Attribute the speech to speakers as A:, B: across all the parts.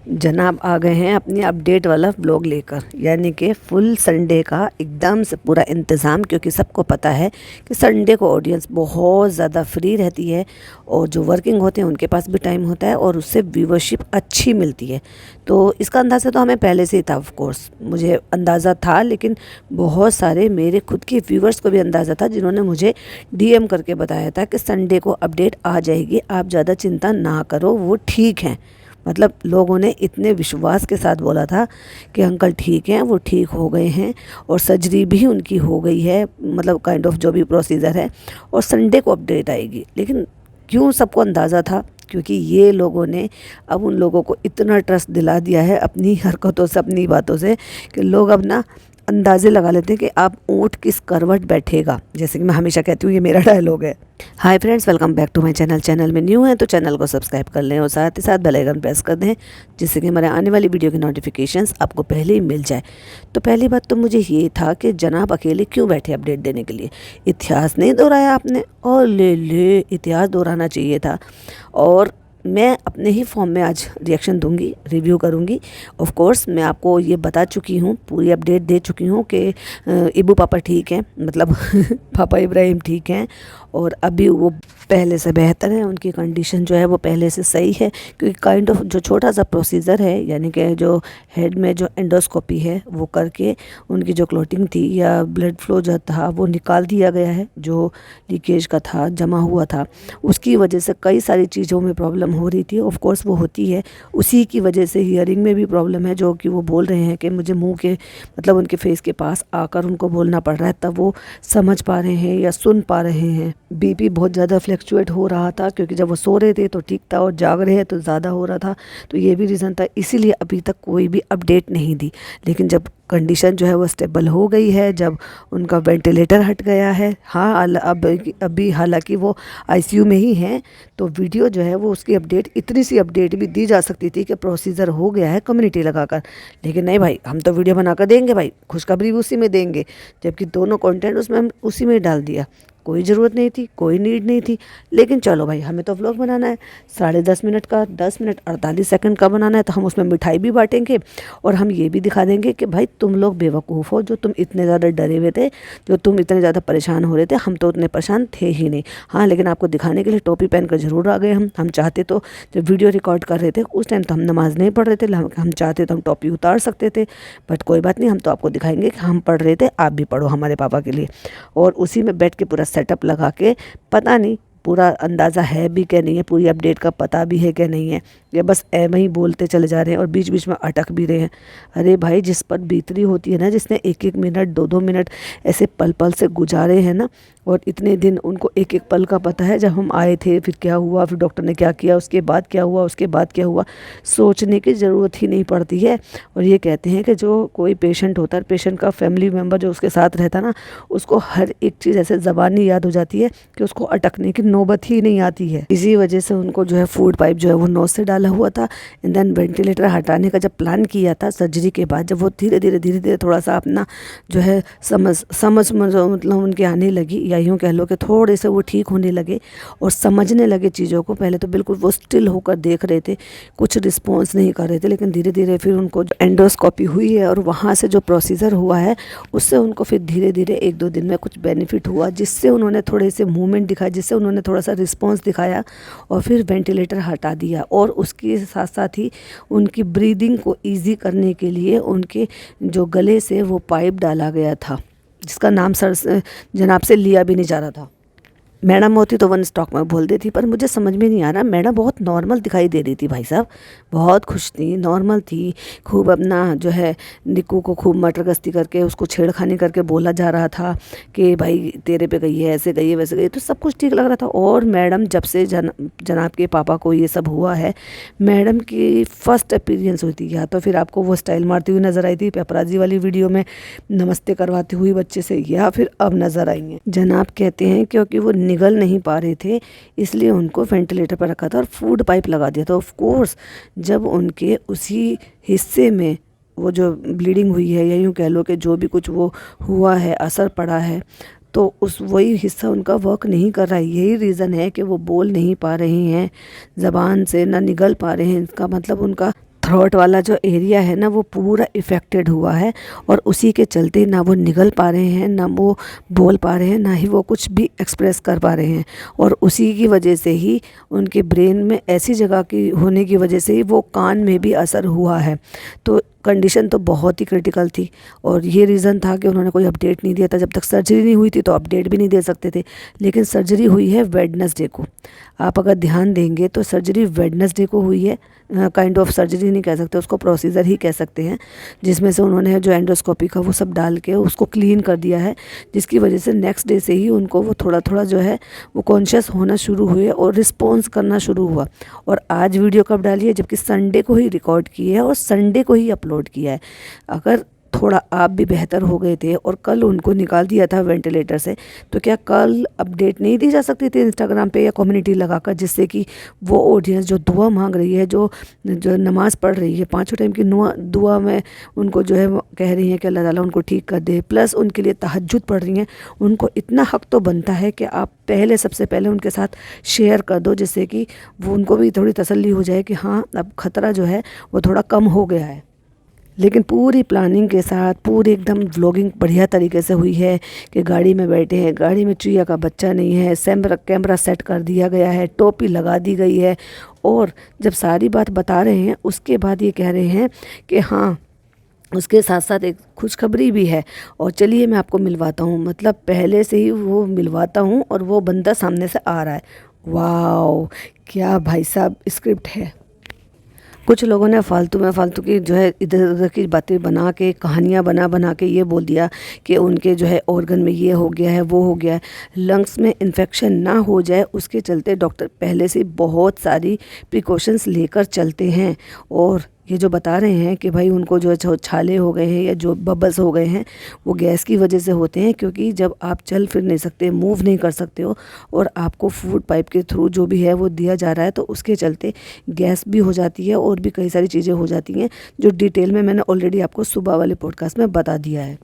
A: जनाब आ गए हैं अपनी अपडेट वाला व्लॉग लेकर, यानी कि फुल संडे का एकदम से पूरा इंतज़ाम। क्योंकि सबको पता है कि संडे को ऑडियंस बहुत ज़्यादा फ्री रहती है और जो वर्किंग होते हैं उनके पास भी टाइम होता है और उससे व्यूवरशिप अच्छी मिलती है। तो इसका अंदाज़ा तो हमें पहले से ही था, ऑफ कोर्स मुझे अंदाज़ा था, लेकिन बहुत सारे मेरे खुद के व्यूवर्स को भी अंदाज़ा था जिन्होंने मुझे डीएम करके बताया था कि संडे को अपडेट आ जाएगी, आप ज़्यादा चिंता ना करो, वो ठीक हैं। मतलब लोगों ने इतने विश्वास के साथ बोला था कि अंकल ठीक हैं, वो ठीक हो गए हैं और सर्जरी भी उनकी हो गई है, मतलब काइंड ऑफ जो भी प्रोसीजर है, और संडे को अपडेट आएगी। लेकिन क्यों सबको अंदाज़ा था? क्योंकि ये लोगों ने अब उन लोगों को इतना ट्रस्ट दिला दिया है अपनी हरकतों से, अपनी बातों से, कि लोग अब ना अंदाज़े लगा लेते हैं कि आप ऊँट किस करवट बैठेगा। जैसे कि मैं हमेशा कहती हूँ, ये मेरा डायलॉग है। Hi friends, welcome back to my channel. Channel में न्यू है तो चैनल को सब्सक्राइब कर लें और साथ ही साथ बेल आइकन प्रेस कर दें, जिससे कि हमारे आने वाली वीडियो की नोटिफिकेशंस आपको पहले ही मिल जाए। तो पहली बात तो मुझे ये था कि जनाब अकेले क्यों बैठे अपडेट देने के लिए? इतिहास नहीं दोहराया आपने? और ले इतिहास दोहराना चाहिए था। और मैं अपने ही फॉर्म में आज रिएक्शन दूंगी, रिव्यू करूंगी। ऑफ कोर्स मैं आपको ये बता चुकी हूँ, पूरी अपडेट दे चुकी हूँ कि इबू पापा ठीक हैं, मतलब पापा इब्राहिम ठीक हैं और अभी वो पहले से बेहतर है, उनकी कंडीशन जो है वो पहले से सही है। क्योंकि काइंड ऑफ जो छोटा सा प्रोसीजर है, यानी कि जो हेड में जो एंडोस्कोपी है वो करके उनकी जो क्लोटिंग थी या ब्लड फ्लो जो था वो निकाल दिया गया है, जो लीकेज का था, जमा हुआ था। उसकी वजह से कई सारी चीज़ों में प्रॉब्लम हो रही थी, ऑफ कोर्स वो होती है। उसी की वजह से हियरिंग में भी प्रॉब्लम है, जो कि वो बोल रहे हैं कि मुझे मुंह के मतलब उनके फेस के पास आकर उनको बोलना पड़ रहा है, तब वो समझ पा रहे हैं या सुन पा रहे हैं। बीपी बहुत ज़्यादा फ्लक्चुएट हो रहा था, क्योंकि जब वो सो रहे थे तो ठीक था और जाग रहे हैं तो ज़्यादा हो रहा था। तो ये भी रीज़न था, इसीलिए अभी तक कोई भी अपडेट नहीं दी। लेकिन जब कंडीशन जो है वो स्टेबल हो गई है, जब उनका वेंटिलेटर हट गया है, हाँ अब अभी हालांकि वो आईसीयू में ही हैं, तो वीडियो जो है वो उसकी अपडेट, इतनी सी अपडेट भी दी जा सकती थी कि प्रोसीजर हो गया है कम्युनिटी लगाकर। लेकिन नहीं भाई, हम तो वीडियो बनाकर देंगे भाई, खुशखबरी भी उसी में देंगे, जबकि दोनों कंटेंट उसमें हम उसी में डाल दिया। कोई ज़रूरत नहीं थी, कोई नीड नहीं थी। लेकिन चलो भाई, हमें तो व्लॉग बनाना है 10.5 मिनट का, 10 मिनट 48 सेकंड का बनाना है, तो हम उसमें मिठाई भी बांटेंगे और हम ये भी दिखा देंगे कि भाई तुम लोग बेवकूफ़ हो, जो तुम इतने ज़्यादा डरे हुए थे, जो तुम इतने ज़्यादा परेशान हो रहे थे, हम तो उतने परेशान थे ही नहीं। हाँ, लेकिन आपको दिखाने के लिए टोपी पहन कर ज़रूर आ गए हम चाहते तो, जब वीडियो रिकॉर्ड कर रहे थे उस टाइम तो हम नमाज़ नहीं पढ़ रहे थे, हम चाहते तो हम टोपी उतार सकते थे, बट कोई बात नहीं, हम तो आपको दिखाएंगे कि हम पढ़ रहे थे, आप भी पढ़ो हमारे पापा के लिए। और उसी में बैठ के पूरा सेटअप लगा के, पता नहीं पूरा अंदाज़ा है भी क्या नहीं है, पूरी अपडेट का पता भी है क्या नहीं है, या बस एम ही बोलते चले जा रहे हैं और बीच बीच में अटक भी रहे हैं। अरे भाई, जिस पर बीतरी होती है ना, जिसने एक एक मिनट, दो दो मिनट ऐसे पल पल से गुजारे हैं ना, और इतने दिन उनको एक एक पल का पता है, जब हम आए थे फिर क्या हुआ, फिर डॉक्टर ने क्या किया, उसके बाद क्या हुआ, उसके बाद क्या हुआ, सोचने की ज़रूरत ही नहीं पड़ती है। और ये कहते हैं कि जो कोई पेशेंट होता है, पेशेंट का फैमिली मेम्बर जो उसके साथ रहता है ना, उसको हर एक चीज़ ऐसे ज़बानी याद हो जाती है कि उसको अटकने की नौबत ही नहीं आती है। इसी वजह से उनको जो है फूड पाइप जो है वो नोज से डाला हुआ था। एंड देन वेंटिलेटर हटाने का जब प्लान किया था सर्जरी के बाद, जब वो धीरे धीरे थोड़ा सा अपना जो है समझ मतलब उनके आने लगी, या यूँ कह लो कि थोड़े से वो ठीक होने लगे और समझने लगे चीज़ों को। पहले तो बिल्कुल वो स्टिल होकर देख रहे थे, कुछ रिस्पॉन्स नहीं कर रहे थे, लेकिन धीरे धीरे फिर उनको एंडोस्कोपी हुई है और वहाँ से जो प्रोसीजर हुआ है उससे उनको फिर धीरे धीरे 1-2 दिन में कुछ बेनिफिट हुआ, जिससे उन्होंने थोड़े से मूवमेंट दिखाया, जिससे उन्होंने थोड़ा सा रिस्पॉन्स दिखाया और फिर वेंटिलेटर हटा दिया। और उसके साथ साथ ही उनकी ब्रीदिंग को ईजी करने के लिए उनके जो गले से वो पाइप डाला गया था, जिसका नाम सर जनाब से लिया भी नहीं जा रहा था। मैडम होती तो वन स्टॉक में बोल देती, पर मुझे समझ में नहीं आ रहा। मैडम बहुत नॉर्मल दिखाई दे रही थी भाई साहब, बहुत खुश थी, नॉर्मल थी, खूब अपना जो है निक्कू को खूब मटर गश्ती करके उसको छेड़खानी करके बोला जा रहा था कि भाई तेरे पे गई है, ऐसे गई है, वैसे गई है, तो सब कुछ ठीक लग रहा था। और मैडम जब से जनाब के पापा को ये सब हुआ है, मैडम की फ़र्स्ट अपीयरेंस हुई थी, या तो फिर आपको वो स्टाइल मारती हुई नज़र आई थी पेपराजी वाली वीडियो में नमस्ते करवाती हुई बच्चे से, या फिर अब नज़र आई हैं। जनाब कहते हैं क्योंकि वो निगल नहीं पा रहे थे, इसलिए उनको वेंटिलेटर पर रखा था और फूड पाइप लगा दिया था। ऑफ कोर्स जब उनके उसी हिस्से में वो जो ब्लीडिंग हुई है, या यूँ कह लो कि जो भी कुछ वो हुआ है, असर पड़ा है, तो उस वही हिस्सा उनका वर्क नहीं कर रहा है। यही रीज़न है कि वो बोल नहीं पा रहे हैं, ज़बान से ना निगल पा रहे हैं। इसका मतलब उनका थ्रोट वाला जो एरिया है ना वो पूरा इफ़ेक्टेड हुआ है और उसी के चलते ना वो निगल पा रहे हैं, ना वो बोल पा रहे हैं, ना ही वो कुछ भी एक्सप्रेस कर पा रहे हैं। और उसी की वजह से ही उनके ब्रेन में ऐसी जगह की होने की वजह से ही वो कान में भी असर हुआ है। तो कंडीशन तो बहुत ही क्रिटिकल थी और ये रीज़न था कि उन्होंने कोई अपडेट नहीं दिया था। जब तक सर्जरी नहीं हुई थी तो अपडेट भी नहीं दे सकते थे, लेकिन सर्जरी हुई है वेडनेसडे को। आप अगर ध्यान देंगे तो सर्जरी वेडनेसडे को हुई है। काइंड ऑफ सर्जरी नहीं कह सकते उसको, प्रोसीजर ही कह सकते हैं, जिसमें से उन्होंने जो एंडोस्कोपी का वो सब डाल के उसको क्लीन कर दिया है, जिसकी वजह से नेक्स्ट डे से ही उनको वो थोड़ा थोड़ा जो है वो कॉन्शियस होना शुरू हुए और रिस्पॉन्स करना शुरू हुआ। और आज वीडियो कब डाली है, जबकि संडे को ही रिकॉर्ड की है और संडे को ही अपलोड किया है। अगर थोड़ा आप भी बेहतर हो गए थे और कल उनको निकाल दिया था वेंटिलेटर से, तो क्या कल अपडेट नहीं दी जा सकती थी इंस्टाग्राम पे या कम्युनिटी लगाकर, जिससे कि वो ऑडियंस जो दुआ मांग रही है, जो नमाज़ पढ़ रही है, 5 टाइम की दुआ में उनको जो है कह रही हैं कि अल्लाह ताला उनको ठीक कर दे, प्लस उनके लिए तहज्जुद पढ़ रही हैं, उनको इतना हक़ तो बनता है कि आप पहले सबसे पहले उनके साथ शेयर कर दो, जिससे कि वो उनको भी थोड़ी तसल्ली हो जाए कि हाँ अब ख़तरा जो है वो थोड़ा कम हो गया है। लेकिन पूरी प्लानिंग के साथ पूरी एकदम व्लॉगिंग बढ़िया तरीके से हुई है कि गाड़ी में बैठे हैं, गाड़ी में चुईया का बच्चा नहीं है, कैमरा सेट कर दिया गया है, टोपी लगा दी गई है। और जब सारी बात बता रहे हैं उसके बाद ये कह रहे हैं कि हाँ उसके साथ साथ एक खुशखबरी भी है, और चलिए मैं आपको मिलवाता हूँ। मतलब पहले से ही वो मिलवाता हूँ और वो बंदा सामने से आ रहा है। वाओ, क्या भाई साहब स्क्रिप्ट है। कुछ लोगों ने फालतू की जो है इधर उधर की बातें बना के, कहानियाँ बना बना के ये बोल दिया कि उनके जो है ऑर्गन में ये हो गया है, वो हो गया है, लंग्स में इन्फेक्शन ना हो जाए उसके चलते डॉक्टर पहले से बहुत सारी प्रिकॉशंस लेकर चलते हैं। और ये जो बता रहे हैं कि भाई उनको जो छाले हो गए हैं या जो बबल्स हो गए हैं वो गैस की वजह से होते हैं, क्योंकि जब आप चल फिर नहीं सकते, मूव नहीं कर सकते हो और आपको फूड पाइप के थ्रू जो भी है वो दिया जा रहा है, तो उसके चलते गैस भी हो जाती है और भी कई सारी चीज़ें हो जाती हैं, जो डिटेल में मैंने ऑलरेडी आपको सुबह वाले पॉडकास्ट में बता दिया है।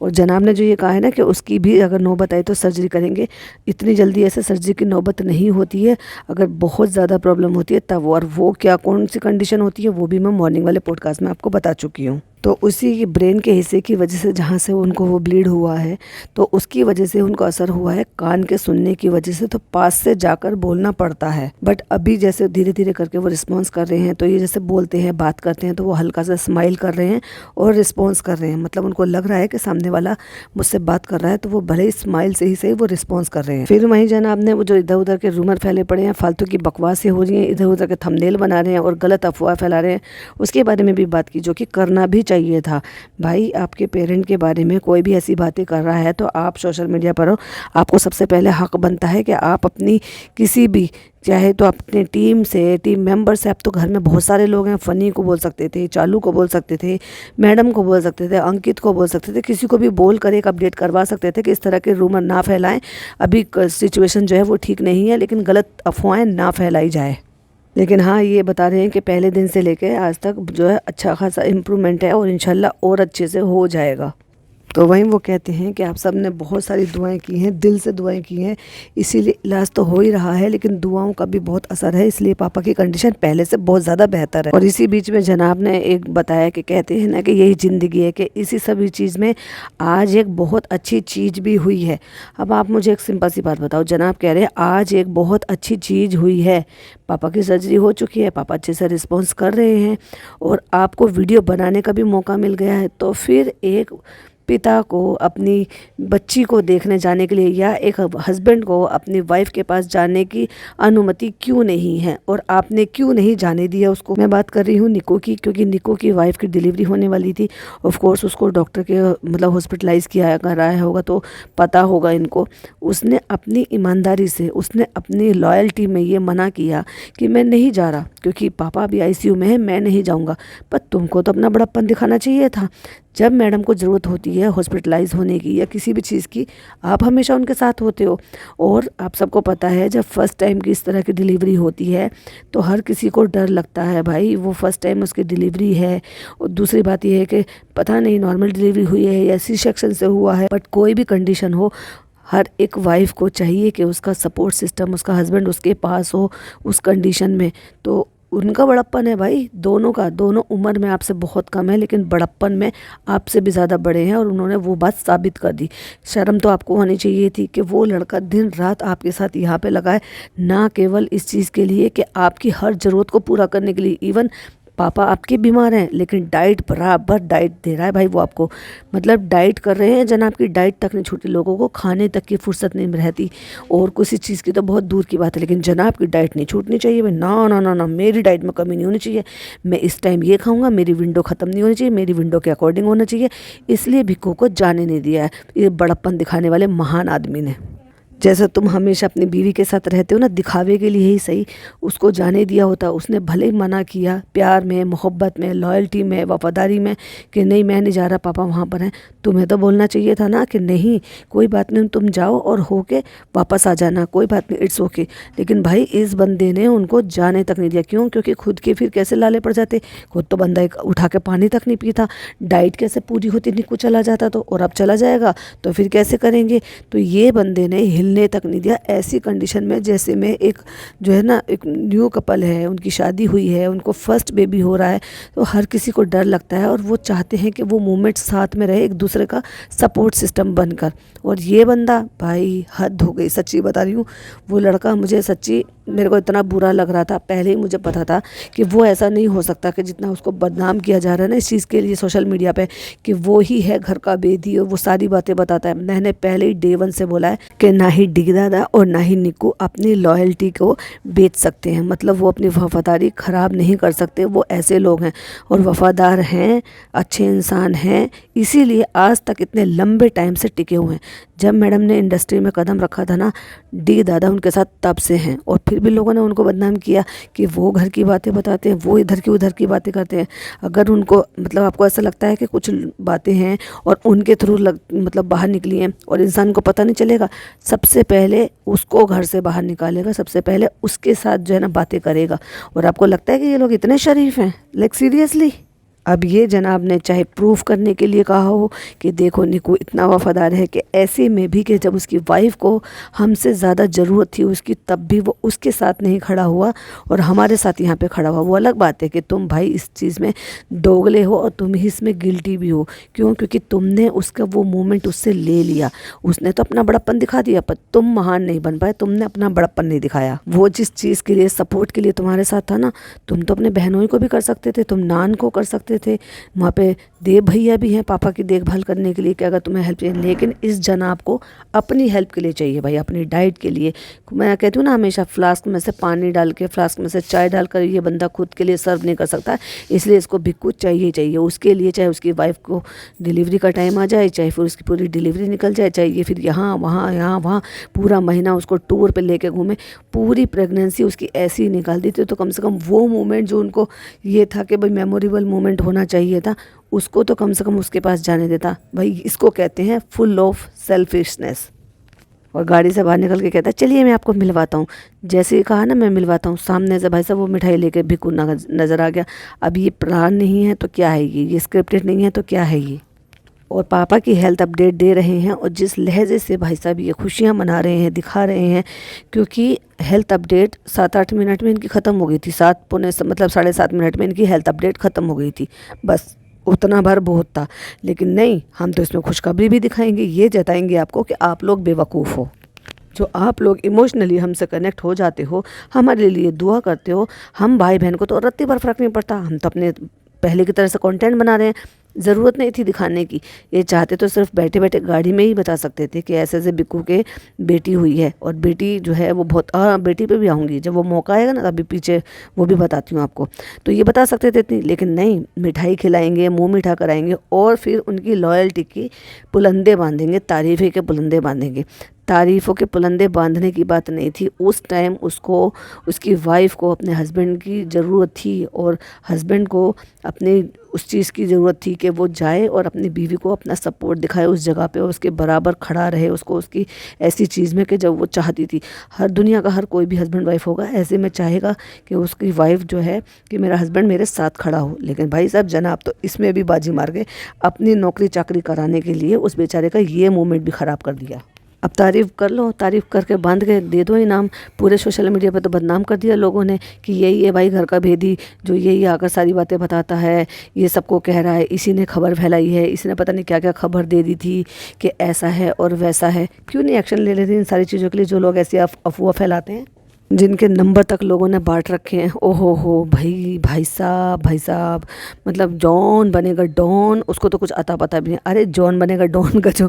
A: और जनाब ने जो ये कहा है ना कि उसकी भी अगर नौबत आई तो सर्जरी करेंगे, इतनी जल्दी ऐसे सर्जरी की नौबत नहीं होती है। अगर बहुत ज़्यादा प्रॉब्लम होती है तब, और वो क्या कौन सी कंडीशन होती है वो भी मैं मॉर्निंग वाले पॉडकास्ट में आपको बता चुकी हूँ। तो उसी ब्रेन के हिस्से की वजह से जहाँ से उनको वो ब्लीड हुआ है, तो उसकी वजह से उनको असर हुआ है कान के सुनने की वजह से, तो पास से जाकर बोलना पड़ता है। बट अभी जैसे धीरे धीरे करके वो रिस्पॉन्स कर रहे हैं, तो ये जैसे बोलते हैं, बात करते हैं, तो वो हल्का सा स्माइल कर रहे हैं और रिस्पॉन्स कर रहे हैं। मतलब उनको लग रहा है कि सामने वाला मुझसे बात कर रहा है, तो वो भले ही स्माइल से ही सही वो रिस्पॉन्स कर रहे हैं। फिर वहीं जनाब ने वो जो इधर उधर के रूमर फैले पड़े हैं, फालतू की बकवासें हो रही हैं, इधर उधर के थंबनेल बना रहे हैं और गलत अफवाह फैला रहे हैं, उसके बारे में भी बात की, जो कि करना भी चाहिए था। भाई आपके पेरेंट के बारे में कोई भी ऐसी बातें कर रहा है तो आप सोशल मीडिया पर हो, आपको सबसे पहले हक बनता है कि आप अपनी किसी भी, चाहे तो अपने टीम से, टीम मेंबर से, अब तो घर में बहुत सारे लोग हैं, फ़नी को बोल सकते थे, चालू को बोल सकते थे, मैडम को बोल सकते थे, अंकित को बोल सकते थे, किसी को भी बोल कर एक अपडेट करवा सकते थे कि इस तरह के रूमर ना फैलाएं। अभी सिचुएशन जो है वो ठीक नहीं है, लेकिन गलत अफवाहें ना फैलाई जाए। लेकिन हाँ, ये बता रहे हैं कि पहले दिन से लेकर आज तक जो है अच्छा खासा इम्प्रूवमेंट है और इंशाल्लाह और अच्छे से हो जाएगा। तो वहीं वो कहते हैं कि आप सब ने बहुत सारी दुआएं की हैं, दिल से दुआएं की हैं, इसीलिए इलाज तो हो ही रहा है, लेकिन दुआओं का भी बहुत असर है, इसलिए पापा की कंडीशन पहले से बहुत ज़्यादा बेहतर है। और इसी बीच में जनाब ने एक बताया कि कहते हैं ना कि यही ज़िंदगी है, कि इसी सभी चीज़ में आज एक बहुत अच्छी चीज़ भी हुई है। अब आप मुझे एक सिंपल सी बात बताओ, जनाब कह रहे हैं आज एक बहुत अच्छी चीज़ हुई है, पापा की सर्जरी हो चुकी है, पापा अच्छे से रिस्पॉन्स कर रहे हैं और आपको वीडियो बनाने का भी मौका मिल गया है, तो फिर एक पिता को अपनी बच्ची को देखने जाने के लिए या एक हस्बैंड को अपनी वाइफ के पास जाने की अनुमति क्यों नहीं है, और आपने क्यों नहीं जाने दिया उसको। मैं बात कर रही हूँ निको की, क्योंकि निको की वाइफ की डिलीवरी होने वाली थी। ऑफ कोर्स उसको डॉक्टर के मतलब हॉस्पिटलाइज किया कराया होगा, तो पता होगा इनको। उसने अपनी ईमानदारी से, उसने अपनी लॉयल्टी में ये मना किया कि मैं नहीं जा रहा, क्योंकि पापा अभी आईसीयू में है, मैं नहीं जाऊँगा। पर तुमको तो अपना बड़प्पन दिखाना चाहिए था। जब मैडम को ज़रूरत होती है हॉस्पिटलाइज होने की या किसी भी चीज़ की, आप हमेशा उनके साथ होते हो। और आप सबको पता है जब फर्स्ट टाइम की इस तरह की डिलीवरी होती है तो हर किसी को डर लगता है, भाई वो फर्स्ट टाइम उसकी डिलीवरी है। और दूसरी बात यह है कि पता नहीं नॉर्मल डिलीवरी हुई है या सी सेक्शन से हुआ है, बट कोई भी कंडीशन हो, हर एक वाइफ को चाहिए कि उसका सपोर्ट सिस्टम, उसका हस्बैंड उसके पास हो उस कंडीशन में। तो उनका बड़प्पन है भाई, दोनों का, दोनों उम्र में आपसे बहुत कम है लेकिन बड़प्पन में आपसे भी ज़्यादा बड़े हैं, और उन्होंने वो बात साबित कर दी। शर्म तो आपको होनी चाहिए थी कि वो लड़का दिन रात आपके साथ यहाँ पे लगा है, ना केवल इस चीज़ के लिए कि आपकी हर ज़रूरत को पूरा करने के लिए, इवन पापा आपके बीमार हैं लेकिन डाइट बराबर डाइट दे रहा है भाई वो आपको, मतलब डाइट कर रहे हैं जनाब की डाइट तक नहीं छूटी, लोगों को खाने तक की फुर्सत नहीं रहती, और किसी चीज़ की तो बहुत दूर की बात है, लेकिन जनाब की डाइट नहीं छूटनी चाहिए भाई, ना ना ना ना, मेरी डाइट में कमी नहीं होनी चाहिए, मैं इस टाइम ये खाऊंगा, मेरी विंडो ख़त्म नहीं होनी चाहिए, मेरी विंडो के अकॉर्डिंग होना चाहिए। इसलिए भिक्कू को जाने नहीं दिया है ये बड़प्पन दिखाने वाले महान आदमी ने। जैसे तुम हमेशा अपनी बीवी के साथ रहते हो ना, दिखावे के लिए ही सही, उसको जाने दिया होता, उसने भले ही मना किया प्यार में, मोहब्बत में, लॉयल्टी में, वफादारी में कि नहीं मैं नहीं जा रहा, पापा वहाँ पर हैं, तुम्हें तो बोलना चाहिए था ना कि नहीं कोई बात नहीं, तुम जाओ और होके वापस आ जाना, कोई बात नहीं, इट्स ओके। लेकिन भाई इस बंदे ने उनको जाने तक नहीं दिया, क्यों? क्योंकि खुद के फिर कैसे लाले पड़ जाते, खुद तो बंदा एक उठा के पानी तक नहीं पीता, डाइट कैसे पूरी होती, नहीं कुछ चला जाता तो, और अब चला जाएगा तो फिर कैसे करेंगे? तो ये बंदे ने हिलने तक नहीं दिया, ऐसी कंडीशन में जैसे में एक जो है ना, एक न्यू कपल है, उनकी शादी हुई है, उनको फर्स्ट बेबी हो रहा है, तो हर किसी को डर लगता है और वो चाहते हैं कि वो मोमेंट साथ में रहे, एक दूसरे का सपोर्ट सिस्टम बनकर। और ये बंदा भाई हद हो गई, सच्ची बता रही हूँ, वो लड़का मुझे सच्ची मेरे को इतना बुरा लग रहा था, पहले ही मुझे पता था कि वो ऐसा नहीं हो सकता कि जितना उसको बदनाम किया जा रहा है ना इस चीज़ के लिए सोशल मीडिया पे, कि वो ही है घर का बेदी और वो सारी बातें बताता है। मैंने पहले ही डे वन से बोला है कि ना ही डिग दादा और ना ही निक्कू अपनी लॉयल्टी को बेच सकते हैं, मतलब वो अपनी वफादारी ख़राब नहीं कर सकते, वो ऐसे लोग हैं और वफादार हैं, अच्छे इंसान हैं, इसीलिए आज तक इतने लंबे टाइम से टिके हुए हैं। जब मैडम ने इंडस्ट्री में कदम रखा था ना, डी दादा उनके साथ तब से हैं, और फिर भी लोगों ने उनको बदनाम किया कि वो घर की बातें बताते हैं, वो इधर की उधर की बातें करते हैं। अगर उनको मतलब आपको ऐसा लगता है कि कुछ बातें हैं और उनके थ्रू मतलब बाहर निकली हैं और इंसान को पता नहीं चलेगा, सबसे पहले उसको घर से बाहर निकालेगा, सबसे पहले उसके साथ जो है ना बातें करेगा। और आपको लगता है कि ये लोग इतने शरीफ हैं? Like seriously. अब ये जनाब ने चाहे प्रूफ करने के लिए कहा हो कि देखो निक्कू इतना वफादार है, कि ऐसे में भी कि जब उसकी वाइफ को हमसे ज़्यादा ज़रूरत थी उसकी, तब भी वो उसके साथ नहीं खड़ा हुआ और हमारे साथ यहाँ पे खड़ा हुआ। वो अलग बात है कि तुम भाई इस चीज़ में दोगले हो और तुम ही इसमें गिल्टी भी हो। क्यों? क्योंकि तुमने उसका वो मोमेंट उससे ले लिया, उसने तो अपना बड़प्पन दिखा दिया, पर तुम महान नहीं बन पाए, तुमने अपना बड़प्पन नहीं दिखाया। वो जिस चीज़ के लिए सपोर्ट के लिए तुम्हारे साथ था ना, तुम तो अपने बहनों को भी कर सकते थे, तुम नान को कर सकते थे, वहाँ पे देव भैया भी हैं पापा की देखभाल करने के लिए कि अगर तुम्हें हेल्प चाहिए, लेकिन इस जनाब को अपनी हेल्प के लिए चाहिए भाई, अपनी डाइट के लिए। मैं कहती हूँ ना हमेशा, फ्लास्क में से पानी डाल के, फ्लास्क में से चाय डालकर ये बंदा खुद के लिए सर्व नहीं कर सकता, इसलिए इसको भिक्कू चाहिए चाहिए उसके लिए, चाहे उसकी वाइफ को डिलीवरी का टाइम आ जाए, चाहे फिर उसकी पूरी डिलीवरी निकल जाए, चाहे ये फिर यहाँ वहाँ पूरा महीना उसको टूर पर लेके घूमे, पूरी प्रेगनेंसी उसकी ऐसी ही निकाल दी थी। तो कम से कम वो मोमेंट जो उनको ये था कि भाई मेमोरेबल मोमेंट होना चाहिए था, उसको तो कम से कम उसके पास जाने देता भाई। इसको कहते हैं फुल ऑफ सेल्फिशनेस। और गाड़ी से बाहर निकल के कहता है चलिए मैं आपको मिलवाता हूँ। जैसे ही कहा ना मैं मिलवाता हूँ, सामने से भाई साहब वो मिठाई लेके भिक्कू नज़र आ गया। अब ये प्लान नहीं है तो क्या है, ये स्क्रिप्टेड नहीं है तो क्या है ये। और पापा की हेल्थ अपडेट दे रहे हैं, और जिस लहजे से भाई साहब ये खुशियाँ मना रहे हैं, दिखा रहे हैं, क्योंकि हेल्थ अपडेट 7-8 मिनट में इनकी ख़त्म हो गई थी, 7 पौने मतलब 7.5 मिनट में इनकी हेल्थ अपडेट ख़त्म हो गई थी, बस उतना भर बहुत था। लेकिन नहीं, हम तो इसमें खुशखबरी भी दिखाएंगे, ये जताएंगे आपको कि आप लोग बेवकूफ़ हो, जो आप लोग इमोशनली हमसे कनेक्ट हो जाते हो, हमारे लिए दुआ करते हो। हम भाई बहन को तो रत्ती भर फ़र्क नहीं पड़ता, हम तो अपने पहले की तरह से कंटेंट बना रहे हैं, ज़रूरत नहीं थी दिखाने की। ये चाहते तो सिर्फ बैठे बैठे गाड़ी में ही बता सकते थे कि ऐसे ऐसे भिक्कू के बेटी हुई है, और बेटी जो है वो बहुत, बेटी पे भी आऊँगी जब वो मौका आएगा ना, अभी पीछे वो भी बताती हूँ आपको, तो ये बता सकते थे इतनी। लेकिन नहीं, मिठाई खिलाएंगे, मुँह मीठा कराएंगे और फिर उनकी लॉयल्टी की पुलंदे बांधेंगे, तारीफ़े के पुलंदे बांधेंगे। तारीफ़ों के पुलंदे बांधने की बात नहीं थी उस टाइम, उसको उसकी वाइफ को अपने हस्बैंड की ज़रूरत थी, और हस्बैंड को अपनी उस चीज़ की ज़रूरत थी कि वो जाए और अपनी बीवी को अपना सपोर्ट दिखाए उस जगह पे, और उसके बराबर खड़ा रहे उसको उसकी ऐसी चीज़ में कि जब वो चाहती थी। हर दुनिया का हर कोई भी हस्बैंड वाइफ होगा ऐसे में चाहेगा कि उसकी वाइफ जो है कि मेरा हस्बैंड मेरे साथ खड़ा हो। लेकिन भाई साहब जनाब तो इसमें भी बाजी मार गए, अपनी नौकरी चाकरी कराने के लिए उस बेचारे का ये मोमेंट भी ख़राब कर दिया। अब तारीफ़ कर लो, तारीफ़ करके बांध के दे दो इनाम। पूरे सोशल मीडिया पे तो बदनाम कर दिया लोगों ने कि यही है भाई घर का भेदी, जो यही आकर सारी बातें बताता है, ये सबको कह रहा है, इसी ने खबर फैलाई है, इसने पता नहीं क्या क्या खबर दे दी थी कि ऐसा है और वैसा है। क्यों नहीं एक्शन ले लेते इन सारी चीज़ों के लिए जो लोग ऐसी अफवाह फैलाते हैं, जिनके नंबर तक लोगों ने बांट रखे हैं। ओहो हो भाई साहब, मतलब जॉन बनेगा डॉन, उसको तो कुछ अता पता भी नहीं। अरे जॉन बनेगा डॉन का जो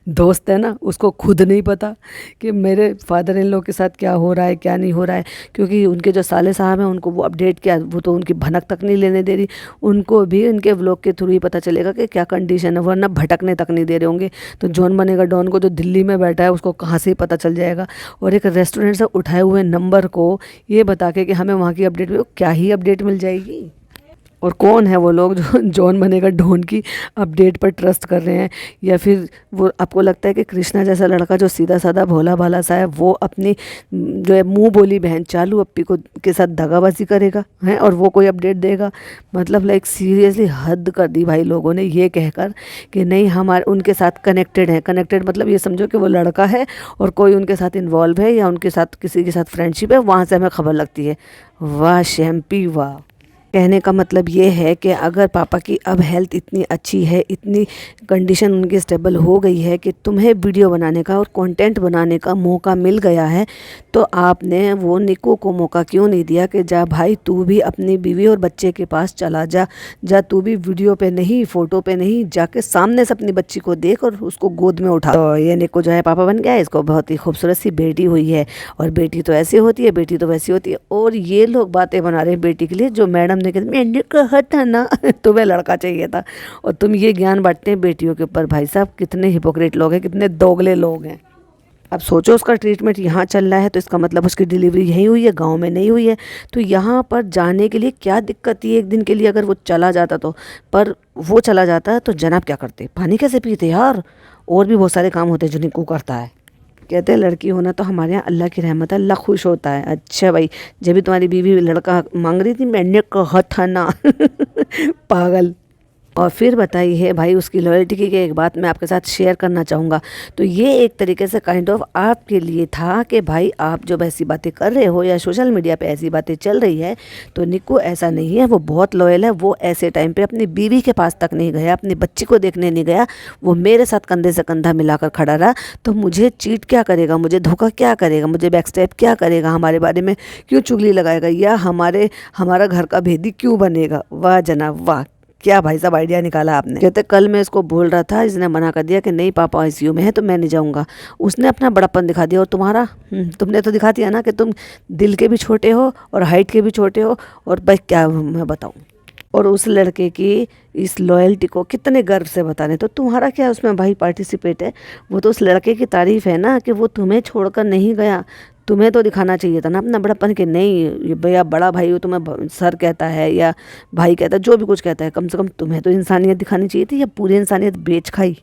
A: दोस्त है ना, उसको खुद नहीं पता कि मेरे फादर इन लॉ के साथ क्या हो रहा है क्या नहीं हो रहा है, क्योंकि उनके जो साले साहब हैं उनको वो अपडेट किया, वो तो उनकी भनक तक नहीं लेने दे रही। उनको भी उनके व्लॉग के थ्रू ही पता चलेगा कि क्या कंडीशन है, वरना भटकने तक नहीं दे रहे होंगे। तो जॉन बनेगा डॉन को जो दिल्ली में बैठा है उसको कहाँ से ही पता चल जाएगा। और एक रेस्टोरेंट से उठाए हुए नंबर को ये बता के कि हमें वहाँ की अपडेट मिले, क्या ही अपडेट मिल जाएगी। और कौन है वो लोग जो जॉन बनेगा डॉन की अपडेट पर ट्रस्ट कर रहे हैं, या फिर वो आपको लगता है कि कृष्णा जैसा लड़का जो सीधा साधा भोला भाला सा है वो अपनी जो है मुंह बोली बहन चालू अप्पी को के साथ दगाबाजी करेगा है और वो कोई अपडेट देगा। मतलब लाइक सीरियसली हद कर दी भाई लोगों ने ये कहकर कि नहीं हमारे उनके साथ कनेक्टेड है। कनेक्टेड मतलब ये समझो कि वो लड़का है और कोई उनके साथ इन्वॉल्व है या उनके साथ किसी के साथ फ्रेंडशिप है, वहाँ से हमें खबर लगती है। वाह शैम्पी वाह। कहने का मतलब ये है कि अगर पापा की अब हेल्थ इतनी अच्छी है, इतनी कंडीशन उनकी स्टेबल हो गई है कि तुम्हें वीडियो बनाने का और कंटेंट बनाने का मौका मिल गया है, तो आपने वो निक्कू को मौका क्यों नहीं दिया कि जा भाई तू भी अपनी बीवी और बच्चे के पास चला जा तू भी वीडियो पे नहीं फ़ोटो पे नहीं, जाके सामने से अपनी बच्ची को देख और उसको गोद में उठा। तो ये निक्कू जो है पापा बन गया है, इसको बहुत ही खूबसूरत सी बेटी हुई है, और बेटी तो ऐसी होती है, बेटी तो वैसी होती है। और ये लोग बातें बना रहे हैं बेटी के लिए, जो मैडम ने कहा मैंने कहा था ना तुम्हें लड़का चाहिए था, और तुम ये ज्ञान बांटते हैं बेटियों के ऊपर। भाई साहब कितने हिपोक्रेट लोग हैं, कितने दोगले लोग हैं। अब सोचो उसका ट्रीटमेंट यहाँ चल रहा है तो इसका मतलब उसकी डिलीवरी यहीं हुई है, गांव में नहीं हुई है। तो यहाँ पर जाने के लिए क्या दिक्कत थी एक दिन के लिए अगर वो चला जाता तो। पर वो चला जाता तो जनाब क्या करते, पानी कैसे पीते यार, और भी बहुत सारे काम होते हैं जो निक्कू करता है। कहते हैं लड़की होना तो हमारे यहाँ अल्लाह की रहमत है, अल्लाह खुश होता है। अच्छा भाई, जब भी तुम्हारी बीवी लड़का मांग रही थी मैंने कहा था ना पागल। और फिर बताइए भाई उसकी लॉयल्टी की एक बात मैं आपके साथ शेयर करना चाहूँगा। तो ये एक तरीके से काइंड ऑफ आपके लिए था कि भाई आप जब ऐसी बातें कर रहे हो या सोशल मीडिया पे ऐसी बातें चल रही है, तो निक्कू ऐसा नहीं है, वो बहुत लॉयल है। वो ऐसे टाइम पे अपनी बीवी के पास तक नहीं गया, अपनी बच्ची को देखने नहीं गया, वो मेरे साथ कंधे से कंधा मिलाकर खड़ा रहा। तो मुझे चीट क्या करेगा, मुझे धोखा क्या करेगा, मुझे बैकस्टैप क्या करेगा, हमारे बारे में क्यों चुगली लगाएगा, या हमारा घर का भेदी क्यों बनेगा। वाह जनाब वाह, क्या भाई साहब आइडिया निकाला आपने। कहते कल मैं इसको बोल रहा था, इसने मना कर दिया कि नहीं पापा आईसीयू में है तो मैं नहीं जाऊंगा। उसने अपना बड़प्पन दिखा दिया, और तुम्हारा तुमने तो दिखा दिया ना कि तुम दिल के भी छोटे हो और हाइट के भी छोटे हो। और भाई क्या मैं बताऊं, और उस लड़के की इस लॉयल्टी को कितने गर्व से बताने, तो तुम्हारा क्या उसमें भाई पार्टिसिपेट है। वो तो उस लड़के की तारीफ़ है ना कि वो तुम्हें छोड़कर नहीं गया। तुम्हें तो दिखाना चाहिए था ना अपना बड़प्पन के नहीं ये भैया बड़ा भाई हो, तुम्हें सर कहता है या भाई कहता है, जो भी कुछ कहता है, कम से कम तुम्हें तो इंसानियत दिखानी चाहिए थी, या पूरी इंसानियत बेच खाई।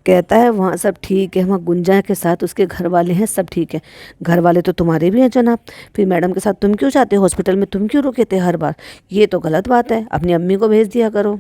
A: कहता है वहाँ सब ठीक है, वहाँ गुंजा के साथ उसके घर वाले हैं, सब ठीक है। घर वाले तो तुम्हारे भी हैं जनाब, फिर मैडम के साथ तुम क्यों जाते हो हॉस्पिटल में, तुम क्यों रुके थे हर बार। ये तो गलत बात है। अपनी अम्मी को भेज दिया करो,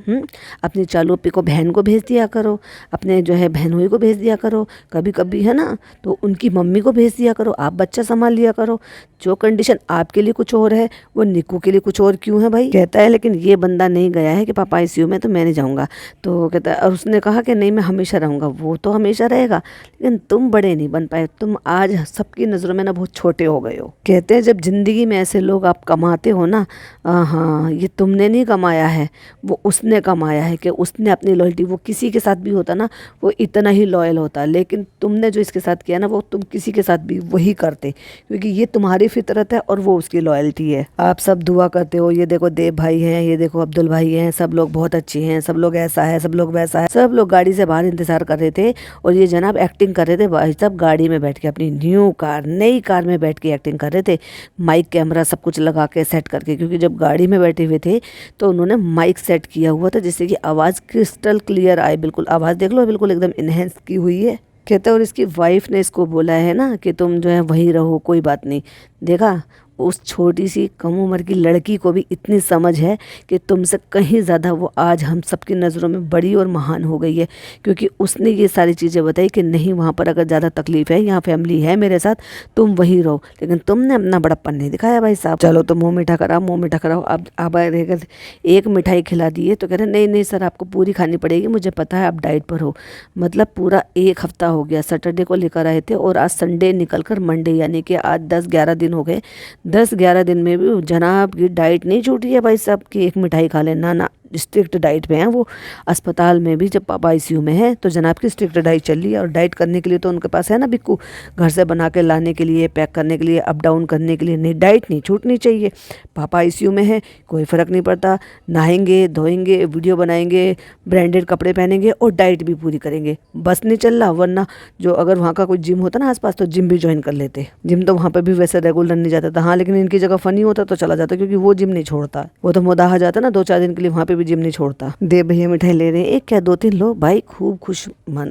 A: अपनी चालू अप्पी को बहन को भेज दिया करो, अपने जो है बहनोई को भेज दिया करो, कभी कभी है ना तो उनकी मम्मी को भेज दिया करो, आप बच्चा संभाल लिया करो। जो कंडीशन आपके लिए कुछ और है वो निक्कू के लिए कुछ और क्यों है भाई। कहता है लेकिन ये बंदा नहीं गया है कि पापा आईसीयू में तो मैं नहीं जाऊँगा। तो कहता है, और उसने कहा कि नहीं मैं हमेशा रहूँगा। वो तो हमेशा रहेगा, लेकिन तुम बड़े नहीं बन पाए, तुम आज सबकी नज़रों में ना बहुत छोटे हो गए हो। कहते हैं जब ज़िंदगी में ऐसे लोग आप कमाते हो ना, हाँ ये तुमने नहीं कमाया है, वो उसने कमाया है कि उसने अपनी लॉयल्टी, वो किसी के साथ भी होता ना वो इतना ही लॉयल होता, लेकिन तुमने जो इसके साथ किया ना वो तुम किसी के साथ भी वही करते, क्योंकि ये तुम्हारी फितरत है और वो उसकी लॉयल्टी है। आप सब दुआ करते हो, ये देखो देव भाई हैं, ये देखो अब्दुल भाई हैं, सब लोग बहुत अच्छे हैं, सब लोग ऐसा है, सब लोग वैसा है। सब लोग गाड़ी से बाहर इंतजार कर रहे थे और ये जनाब एक्टिंग कर रहे थे भाई साहब गाड़ी में बैठ के, अपनी नई कार में बैठ के एक्टिंग कर रहे थे, माइक कैमरा सब कुछ लगा के सेट करके। क्योंकि जब गाड़ी में बैठे हुए थे तो उन्होंने माइक सेट किया हुआ था जिससे कि आवाज़ क्रिस्टल क्लियर आए। बिल्कुल आवाज़ देख लो, बिल्कुल एकदम इन्हेंस की हुई है। कहते और इसकी वाइफ ने इसको बोला है ना कि तुम जो है वहीं रहो, कोई बात नहीं। देखा उस छोटी सी कम उम्र की लड़की को भी इतनी समझ है कि तुमसे कहीं ज़्यादा वो आज हम सबकी नज़रों में बड़ी और महान हो गई है, क्योंकि उसने ये सारी चीज़ें बताई कि नहीं, वहाँ पर अगर ज़्यादा तकलीफ़ है, यहाँ फैमिली है मेरे साथ, तुम वहीं रहो। लेकिन तुमने अपना बड़प्पन नहीं दिखाया भाई साहब। चलो तो मुँह मीठा कराओ, मुँह मीठा कराओ। अब अगर एक मिठाई खिला दी है तो कह रहे नहीं नहीं सर, आपको पूरी खानी पड़ेगी, मुझे पता है आप डाइट पर हो। मतलब पूरा एक हफ्ता हो गया, सैटरडे को लेकर आए थे और आज संडे निकल कर मंडे, यानी कि आज 10-11 दिन हो गए। 10-11 दिन में भी जनाब की डाइट नहीं छूटी है भाई साहब की एक मिठाई खा लेना ना। स्ट्रिक्ट डाइट पे हैं वो। अस्पताल में भी जब पापा आईसीयू में है तो जनाब की स्ट्रिक्ट डाइट चल रही है। और डाइट करने के लिए तो उनके पास है ना बिक्कू, घर से बना के लाने के लिए, पैक करने के लिए, अप डाउन करने के लिए। नहीं, डाइट नहीं छूटनी चाहिए। पापा आईसीयू में है, कोई फ़र्क नहीं पड़ता, नहाएंगे धोएंगे, वीडियो बनाएंगे, ब्रांडेड कपड़े पहनेंगे और डाइट भी पूरी करेंगे। बस नहीं चल रहा, वरना जो अगर वहाँ का कोई जिम होता ना आसपास तो जिम भी ज्वाइन कर लेते। जिम तो वहाँ पर भी वैसे रेगुलर नहीं जाता था, हाँ, लेकिन इनकी जगह फ़नी होता तो चला जाता, क्योंकि वो जिम नहीं छोड़ता। वो तो मुदाहा जाता ना 2-4 दिन के लिए, वहाँ पे भी जिम नहीं छोड़ता। दे भैया मिठाई ले रहे हैं, एक क्या 2-3 लो भाई। खूब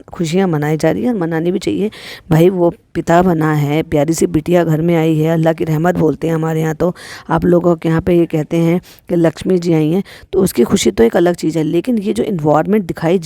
A: खुशियाँ मनाई जा रही है, मनानी भी चाहिए भाई। वो पिता बना है, प्यारी सी बिटिया घर में आई है, अल्लाह की रहमत बोलते हैं हमारे यहाँ तो। आप लोगों के यहाँ पे ये कहते हैं कि लक्ष्मी जी आई हैं, तो उसकी खुशी तो एक अलग चीज़ है। लेकिन ये जो इन्वायरमेंट दिखाया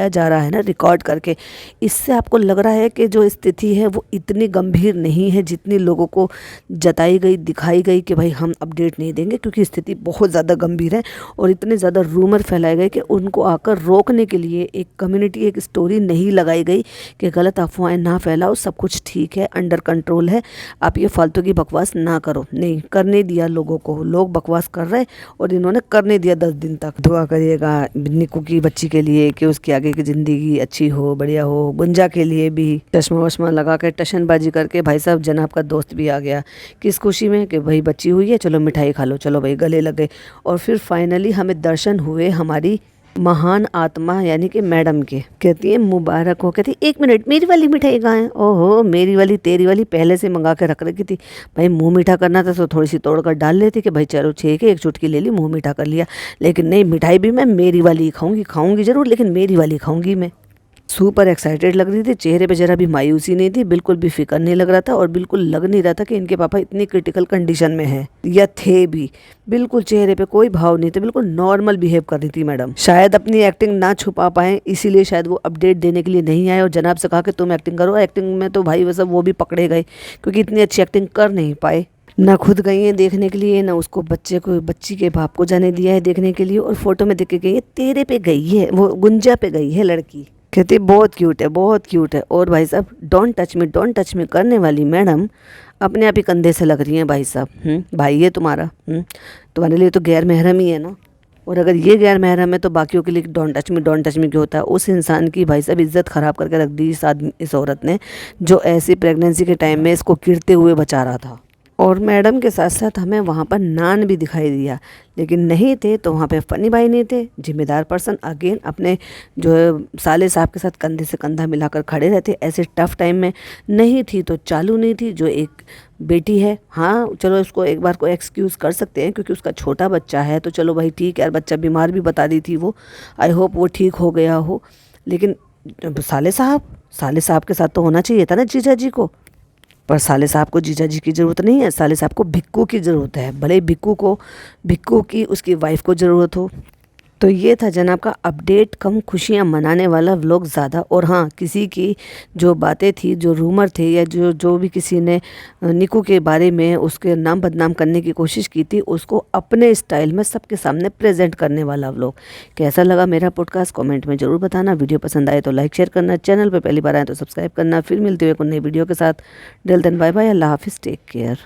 A: जा रहा है ना रिकॉर्ड करके, इससे आपको लग रहा है कि जो स्थिति है वो इतनी गंभीर नहीं है जितनी लोगों को जताई गई, दिखाई गई कि भाई हम अपडेट नहीं देंगे, क्योंकि स्थिति बहुत ज़्यादा गंभीर है। और इतने ज़्यादा रूमर फैलाए गए कि उनको आकर रोकने के लिए एक कम्युनिटी, एक स्टोरी नहीं लगाई गई कि गलत अफवाहें ना फैलाओ, सब कुछ ठीक है, अंडर कंट्रोल है, आप ये फालतू की बकवास ना करो। नहीं, करने दिया लोगों को। लोग बकवास कर रहे और इन्होंने करने दिया 10 दिन तक। दुआ करिएगा निक्कू की बच्ची के लिए कि उसकी आगे की ज़िंदगी अच्छी हो, बढ़िया हो। गुंजा के लिए भी चश्मा वश्मा लगा के टशनबाजी करके भाई साहब जनाब का दोस्त भी आ गया, किस खुशी में कि भाई बच्ची हुई है, चलो मिठाई खा लो, चलो भाई गले लग गए। और फिर फाइनली हमें दर्शन हुए हमारी महान आत्मा यानी कि मैडम के। कहती है मुबारक हो। कहती 1 मिनट, मेरी वाली मिठाई कहाँ है? ओहो, मेरी वाली तेरी वाली पहले से मंगा के रख रखी थी भाई। मुंह मीठा करना था तो थोड़ी सी तोड़ कर डाल लेती कि भाई चलो ठीक है, एक चुटकी ले ली, मुंह मीठा कर लिया। लेकिन नहीं, मिठाई भी मैं मेरी वाली खाऊंगी ज़रूर, लेकिन मेरी वाली खाऊंगी मैं। सुपर एक्साइटेड लग रही थी, चेहरे पे जरा भी मायूसी नहीं थी, बिल्कुल भी फिक्र नहीं लग रहा था। और बिल्कुल लग नहीं रहा था कि इनके पापा इतनी क्रिटिकल कंडीशन में है या थे भी। बिल्कुल चेहरे पे कोई भाव नहीं थे, बिल्कुल नॉर्मल बिहेव कर रही थी मैडम। शायद अपनी एक्टिंग ना छुपा पाए, इसीलिए शायद वो अपडेट देने के लिए नहीं आए और जनाब से कहा कि तुम एक्टिंग करो। एक्टिंग में तो भाई वैसे वो भी पकड़े गए, क्योंकि इतनी अच्छी एक्टिंग कर नहीं पाए। ना खुद गई है देखने के लिए, ना उसको बच्ची के बाप को जाने दिया है देखने के लिए। और फोटो में देख के गई है, तेरे पे गई है, वो गुंजा पे गई है लड़की। कहती बहुत क्यूट है, बहुत क्यूट है। और भाई साहब डोंट टच मी करने वाली मैडम अपने आप ही कंधे से लग रही हैं भाई साहब। भाई है तुम्हारा, तुम्हारे लिए तो गैर महरम ही है ना। और अगर ये गैर महरम है तो बाकियों के लिए डोंट टच मी क्यों होता है? उस इंसान की भाई साहब इज्जत ख़राब करके रख दी इस औरत ने, जो ऐसी प्रेगनेंसी के टाइम में इसको गिरते हुए बचा रहा था। और मैडम के साथ साथ हमें वहाँ पर नान भी दिखाई दिया, लेकिन नहीं थे तो वहाँ पे फनी भाई नहीं थे। जिम्मेदार पर्सन अगेन अपने जो साले साहब के साथ कंधे से कंधा मिलाकर खड़े रहते ऐसे टफ टाइम में। नहीं थी तो चालू नहीं थी, जो एक बेटी है, हाँ चलो उसको एक बार को एक्सक्यूज़ कर सकते हैं क्योंकि उसका छोटा बच्चा है, तो चलो भाई ठीक है यार, बच्चा बीमार भी बता दी थी वो, आई होप वो ठीक हो गया हो। लेकिन साले साहब के साथ तो होना चाहिए था ना जीजा जी को। पर साले साहब को जीजा जी की ज़रूरत नहीं है, साले साहब को भिक्कू की ज़रूरत है। भले भिक्कू की उसकी वाइफ को ज़रूरत हो। तो ये था जनाब का अपडेट, कम खुशियाँ मनाने वाला व्लॉग ज़्यादा। और हाँ, किसी की जो बातें थी, जो रूमर थे, या जो भी किसी ने निक्कू के बारे में उसके नाम बदनाम करने की कोशिश की थी, उसको अपने स्टाइल में सबके सामने प्रेजेंट करने वाला व्लॉग। कैसा लगा मेरा पॉडकास्ट कमेंट में ज़रूर बताना। वीडियो पसंद आए तो लाइक शेयर करना, चैनल पर पहली बार आए तो सब्सक्राइब करना। फिर मिलते हुए कोई नई वीडियो के साथ। टिल देन बाय बाय, अल्लाह हाफिज़, टेक केयर।